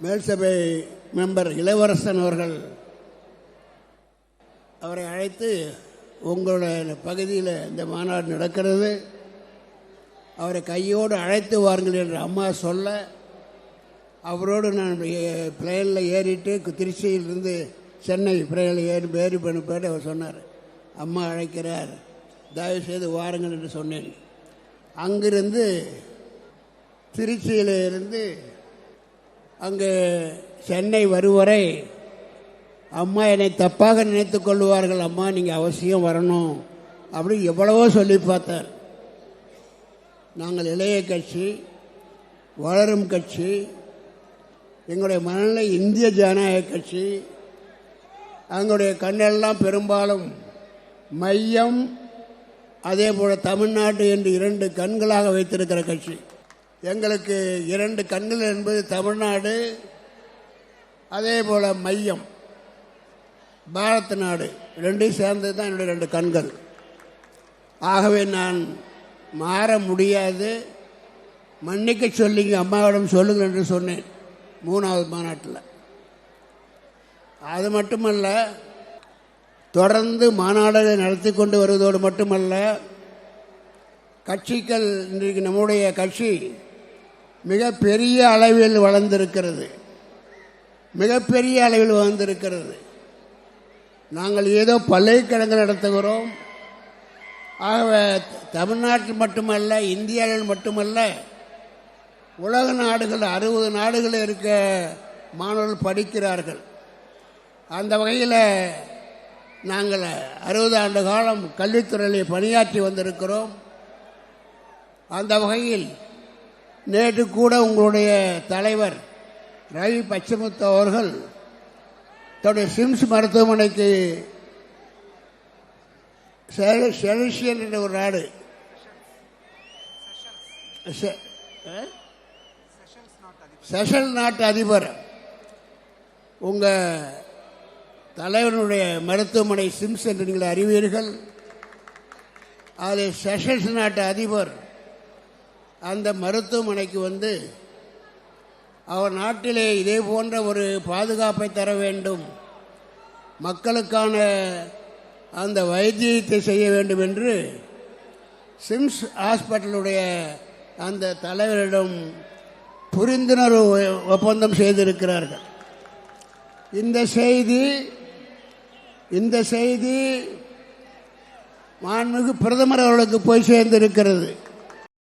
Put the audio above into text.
மேல்சபை member இளவரசன் அவர்கள் அவரை அழைத்து, உங்களுடைய பகுதியில் இந்த மாநாடு நடக்கிறது, அவரை கையோடு அழைத்து வாருங்கள் என்று அம்மா சொல்ல, அவரோடு நான் பிளேனில் ஏறிட்டு திருச்சியிலிருந்து சென்னை பிளேனில் ஏறி பண்ணி அவர் சொன்னார், அம்மா அழைக்கிறார், தயவுசெய்து வாருங்கள் என்று சொன்னேன். அங்கிருந்து திருச்சியிலிருந்து அங்கே சென்னை வருவரை அம்மா என்னை தப்பாக நினைத்து கொள்வார்கள், அம்மா நீங்கள் அவசியம் வரணும் அப்படி எவ்வளவோ சொல்லி பார்த்தார். நாங்கள் இளைய கட்சி, வளரும் கட்சி, எங்களுடைய மனநிலை இந்திய ஜனநாயக கட்சி, அவங்களுடைய கண்ணெல்லாம் பெரும்பாலும் மையம், அதே போல் தமிழ்நாடு என்று 2 கண்களாக வைத்திருக்கிற கட்சி. எங்களுக்கு 2 கண்கள் என்பது தமிழ்நாடு, அதே போல் மையம் பாரத நாடு, 2 சேர்ந்தது தான் என்னுடைய 2 கண்கள். ஆகவே நான் மாற முடியாது, மன்னிக்க சொல்லிங்க, அம்மாவிடம் சொல்லுங்கள் என்று சொன்னேன் 3வது மாநாட்டில். அது மட்டுமல்ல, தொடர்ந்து மாநாடுகளை நடத்தி கொண்டு வருவதோடு மட்டுமல்ல, கட்சிகள் இன்றைக்கு நம்முடைய கட்சி மிக பெரிய அளவில் வளர்ந்திருக்கிறது, மிகப்பெரிய அளவில் வளர்ந்திருக்கிறது. நாங்கள் ஏதோ பல்கலைக்கழகங்கள் நடத்துகிறோம். ஆகவே தமிழ்நாட்டில் மட்டுமல்ல, இந்தியாவில் மட்டுமல்ல, உலக நாடுகள் 60 நாடுகளில் இருக்க மாணவர்கள் படிக்கிறார்கள். அந்த வகையில் நாங்கள் 60 ஆண்டு காலம் கல்வித்துறையில் பணியாற்றி வந்திருக்கிறோம். அந்த வகையில் நேற்று கூட உங்களுடைய தலைவர் ரவி பச்சமுத்து அவர்கள் தன்னுடைய சிம்ஸ் மருத்துவமனைக்கு செலசியன் என்ற ஒரு நாடு, செஷல் நாட்டு அதிபர், உங்கள் தலைவனுடைய மருத்துவமனை சிம்ஸ் என்று நீங்கள் அறிவீர்கள். அதில் செஷல்ஸ் நாட்டு அதிபர் அந்த மருத்துவமனைக்கு வந்து அவர் நாட்டிலே இதே போன்ற ஒரு பாதுகாப்பை தர வேண்டும், மக்களுக்கான அந்த வைத்தியத்தை செய்ய வேண்டும் என்று சிம்ஸ் ஹாஸ்பிட்டலுடைய அந்த தலைவரிடம் புரிந்துணர்வு ஒப்பந்தம் செய்திருக்கிறார்கள். இந்த செய்தி மாண்புமிகு பிரதமர் அவர்களுக்கு போய் சேர்ந்திருக்கிறது.